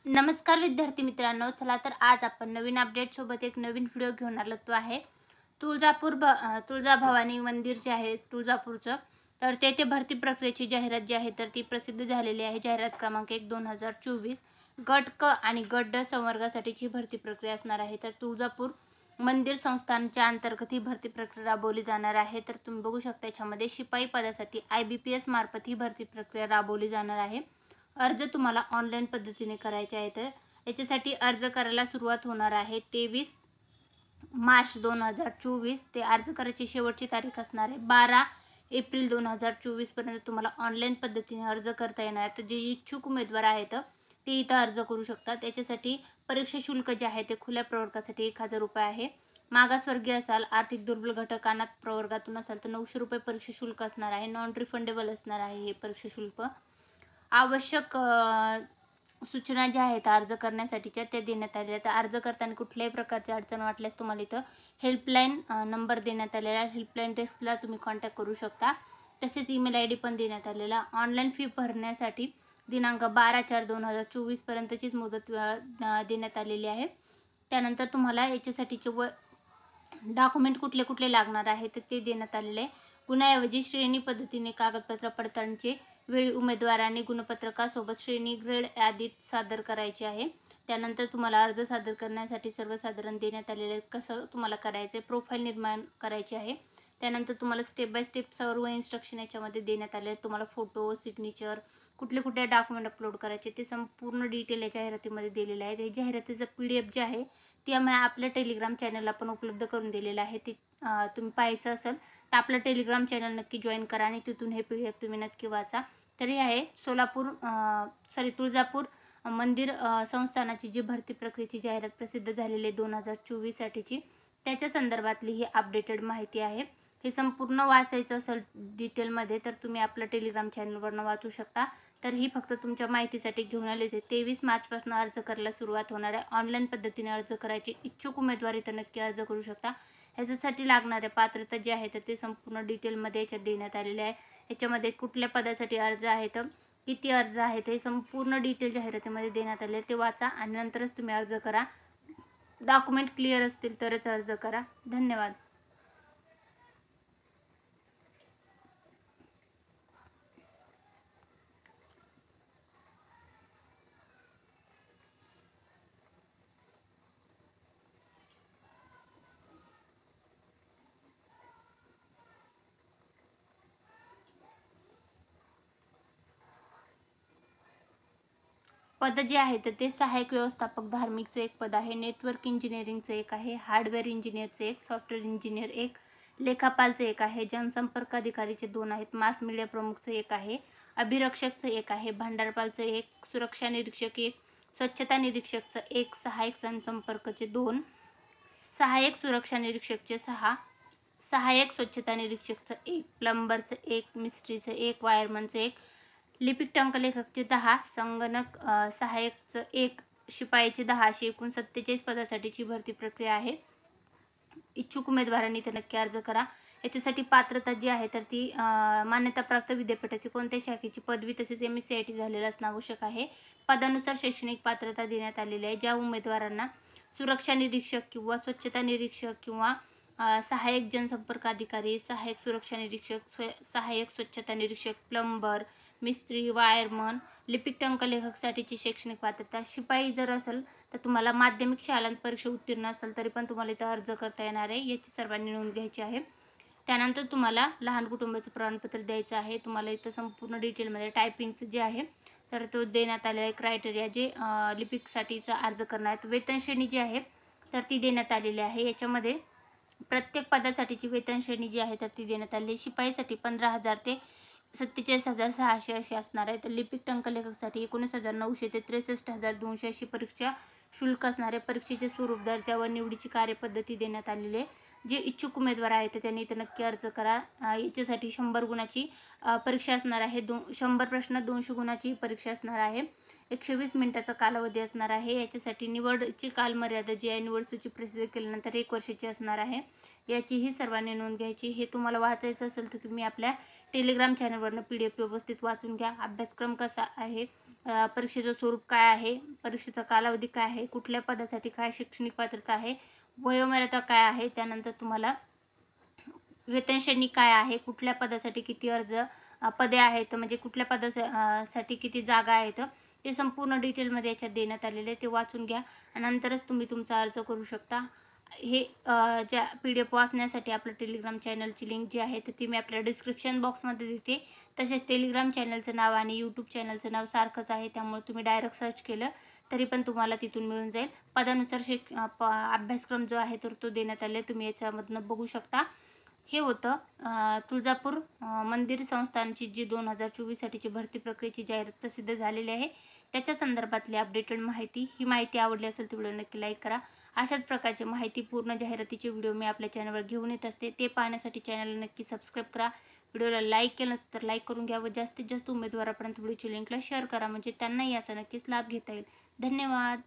नमस्कार विद्यार्थी मित्रांनो, चला तर आज आपण नवीन अपडेट सोबत एक नवीन व्हिडिओ घेऊन आलो आहे. तुळजाभवानी मंदिर जे आहे तुळजापूरचं, तर तेथे भरती प्रक्रियेची जाहिरात जी आहे तर ती प्रसिद्ध झालेली आहे. जाहिरात क्रमांक 1/2024 गट क आणि गट ड संवर्गासाठीची भरती प्रक्रिया असणार आहे. तर तुळजापूर मंदिर संस्थानच्या अंतर्गत ही भरती प्रक्रिया राबवली जाणार आहे. तर तुम्ही बघू शकता याच्यामध्ये शिपाई पदासाठी IBPS मार्फत ही भरती प्रक्रिया राबवली जाणार आहे. अर्ज तुम्हाला ऑनलाईन पद्धतीने करायचे आहे. तर याच्यासाठी अर्ज करायला सुरुवात होणार आहे 23 मार्च 2024 ते अर्ज करायची शेवटची तारीख असणार आहे 12 एप्रिल 2024 पर्यंत तुम्हाला ऑनलाईन पद्धतीने अर्ज करता येणार आहे. तर जे इच्छुक उमेदवार आहेत ते इथं अर्ज करू शकतात. याच्यासाठी परीक्षा शुल्क जे आहे ते खुल्या प्रवर्गासाठी 1000 रुपये आहे. मागासवर्गीय असाल, आर्थिक दुर्बल घटकांना प्रवर्गातून असाल तर 900 रुपये परीक्षा शुल्क असणार आहे. नॉन रिफंडेबल असणार आहे हे परीक्षा शुल्क. आवश्यक सूचना ज्या आहेत अर्ज करण्यासाठीच्या त्या देण्यात आलेल्या. तर अर्ज करताना कुठल्याही प्रकारची अडचण वाटल्यास तुम्हाला इथं हेल्पलाईन नंबर देण्यात आलेला आहे. हेल्पलाईन डेस्कला तुम्ही कॉन्टॅक्ट करू शकता. तसेच ईमेल ID पण देण्यात आलेला. ऑनलाईन फी भरण्यासाठी दिनांक 12/4/2024 पर्यंतचीच मुदत देण्यात आलेली आहे. त्यानंतर तुम्हाला याच्यासाठीचे डॉक्युमेंट कुठले कुठले लागणार आहे तर ते देण्यात आलेले आहे. गुन्ह्याऐवजी श्रेणी पद्धतीने कागदपत्र पडताळणीचे वेळी उमेदवारांनी गुणपत्रकासोबत श्रेणी ग्रेड यादीत सादर करायची आहे. त्यानंतर तुम्हाला अर्ज सादर करण्यासाठी सर्वसाधारण देण्यात आलेले कसं तुम्हाला करायचं आहे, प्रोफाईल निर्माण करायची आहे. त्यानंतर तुम्हाला स्टेप बाय स्टेप सर्व इन्स्ट्रक्शन याच्यामध्ये देण्यात आले आहेत. तुम्हाला फोटो, सिग्नेचर, कुठले कुठले डॉक्युमेंट अपलोड करायचे ते संपूर्ण डिटेल या जाहिरातीमध्ये दिलेले आहे. या जाहिरातीचं PDF जे आहे ती आम्ही आपल्या टेलिग्राम चॅनलला पण उपलब्ध करून दिलेलं आहे. ते तुम्ही पाहायचं असेल तर आपलं टेलिग्राम चॅनल नक्की जॉईन करा आणि तिथून हे PDF तुम्ही नक्की वाचा. तर हे आहे तुळजापूर मंदिर संस्थानाची जी भरती प्रक्रियेची जाहिरात प्रसिद्ध झालेली आहे 2024 साठीची, त्याच्या संदर्भातली ही अपडेटेड माहिती आहे. हे संपूर्ण वाचायचं असेल डिटेलमध्ये तर तुम्ही आपलं टेलिग्राम चॅनलवरनं वाचू शकता. तर ही फक्त तुमच्या माहितीसाठी घेऊन आले होते. 23 मार्चपासून अर्ज करायला सुरुवात होणार आहे. ऑनलाईन पद्धतीने अर्ज करायचे इच्छुक उमेदवार इथं नक्की अर्ज करू शकता. ह्याच्यासाठी लागणारे पात्रता जे आहे तर ते संपूर्ण डिटेलमध्ये याच्यात देण्यात आलेले आहे. याच्यामध्ये कुठल्या पदासाठी अर्ज आहेत, किती अर्ज आहेत हे संपूर्ण डिटेल जाहिरातीमध्ये देण्यात आले. ते वाचा आणि नंतरच तुम्ही अर्ज करा. डॉक्युमेंट क्लिअर असतील तरच अर्ज करा. धन्यवाद. पद जे आहे तर ते सहाय्यक व्यवस्थापक धार्मिकचं एक पद आहे, नेटवर्क इंजिनिअरिंगचं एक आहे, हार्डवेअर इंजिनिअरचं एक, सॉफ्टवेअर इंजिनिअर एक, लेखापालचं एक आहे, जनसंपर्क अधिकारीचे 2 आहेत, मास मीडिया प्रमुखचं एक आहे, अभिरक्षकचं एक आहे, भांडारपालचं एक, सुरक्षा निरीक्षक एक, स्वच्छता निरीक्षकचं एक, सहाय्यक जनसंपर्कचे 2, सहाय्यक सुरक्षा निरीक्षकचे 6, सहाय्यक स्वच्छता निरीक्षकचं एक, प्लंबरचं एक, मिस्त्रीचं एक, वायरमनचं एक, लिपिक टंकलेखकचे 10, संगणक सहाय्यकचं एक, शिपाईचे 10 अशी एकूण 47 पदासाठीची भरती प्रक्रिया आहे. इच्छुक उमेदवारांनी ते नक्की अर्ज करा. याच्यासाठी पात्रता जी आहे तर ती मान्यताप्राप्त विद्यापीठाची कोणत्या शाखेची पदवी तसेच MSc झालेलं असणं आवश्यक आहे. पदानुसार शैक्षणिक पात्रता देण्यात आलेली आहे. ज्या उमेदवारांना सुरक्षा निरीक्षक किंवा स्वच्छता निरीक्षक किंवा सहाय्यक जनसंपर्क अधिकारी, सहाय्यक सुरक्षा निरीक्षक, सहाय्यक स्वच्छता निरीक्षक, प्लंबर, मिस्त्री, वायरमन, लिपिक टंकलेखकसाठीची शैक्षणिक पात्रता, शिपाई जर असेल तर तुम्हाला माध्यमिक शालांत परीक्षा उत्तीर्ण असेल तरी पण तुम्हाला इथं अर्ज करता येणार आहे. याची सर्वांनी नोंद घ्यायची आहे. त्यानंतर तुम्हाला लहान कुटुंबाचं प्रमाणपत्र द्यायचं आहे. तुम्हाला इथं संपूर्ण डिटेलमध्ये टायपिंगचं जे आहे तर तो देण्यात आलेला आहे. क्रायटेरिया जे लिपिकसाठीचा अर्ज करणार आहे. वेतन श्रेणी जी आहे तर ती देण्यात आलेली आहे. याच्यामध्ये प्रत्येक पदासाठीची वेतन श्रेणी जी आहे तर ती देण्यात आलेली आहे. शिपाईसाठी 15,000 ते 47,600 अशी असणार आहे. तर लिपिक टंकलेखकसाठी 19,900 ते 63,200 अशी परीक्षा शुल्क असणार आहे. परीक्षेचे स्वरूप, दर्जा व निवडीची कार्यपद्धती देण्यात आलेली आहे. जे इच्छुक उमेदवार आहेत तर त्यांनी इथं नक्की अर्ज करा. याच्यासाठी 100 गुणाची परीक्षा असणार आहे. 100 प्रश्न 200 गुणाची परीक्षा असणार आहे. 120 मिनिटाचा कालावधी असणार आहे. याच्यासाठी निवडची कालमर्यादा जी आहे निवड सूची प्रसिद्ध केल्यानंतर 1 वर्षाची असणार आहे. याचीही सर्वांनी नोंद घ्यायची. हे तुम्हाला वाचायचं असेल तर तुम्ही आपल्या टेलिग्राम चॅनलवरनं PDF व्यवस्थित वाचून घ्या. अभ्यासक्रम कसा आहे परीक्षेचं स्वरूप काय आहे, परीक्षेचा कालावधी काय आहे, कुठल्या पदासाठी काय शैक्षणिक पात्रता आहे, वयोमर्यादा काय आहे, त्यानंतर तुम्हाला वेतनश्रेणी काय आहे, कुठल्या पदासाठी किती अर्ज पदे आहेत, म्हणजे कुठल्या साठी किती जागा आहेत, ते संपूर्ण डिटेलमध्ये याच्यात देण्यात आलेले आहे. ते वाचून घ्या आणि नंतरच तुम्ही तुमचा अर्ज करू शकता. हे ज्या PDF वाचण्यासाठी आपलं टेलिग्राम चॅनलची लिंक जी आहे तर ती मी आपल्या डिस्क्रिप्शन बॉक्समध्ये देते. तसेच टेलिग्राम चॅनलचं नाव आणि यूट्यूब चॅनलचं नाव सारखंच आहे, त्यामुळे तुम्ही डायरेक्ट सर्च केलं तरी पण तुम्हाला तिथून मिळून जाईल. पदानुसार अभ्यासक्रम जो आहे तर तो देण्यात आले, तुम्ही याच्यामधनं बघू शकता. हे होतं तुळजापूर मंदिर संस्थानची जी 2024 साठीची भरती प्रक्रियेची जाहिरात प्रसिद्ध झालेली आहे त्याच्या संदर्भातली अपडेटेड माहिती. ही माहिती आवडली असेल तर व्हिडिओ नक्की लाईक करा. अशाच प्रकारची माहिती पूर्ण जाहिरातीचे व्हिडिओ मी आपल्या चॅनलवर घेऊन येत असते, ते पाहण्यासाठी चॅनलला नक्की सबस्क्राईब करा. व्हिडिओला लाईक केलं तर लाईक करून घ्या व जास्तीत जास्त उमेदवारापर्यंत व्हिडिओची लिंकला शेअर करा, म्हणजे त्यांनाही याचा नक्कीच लाभ घेता येईल. धन्यवाद.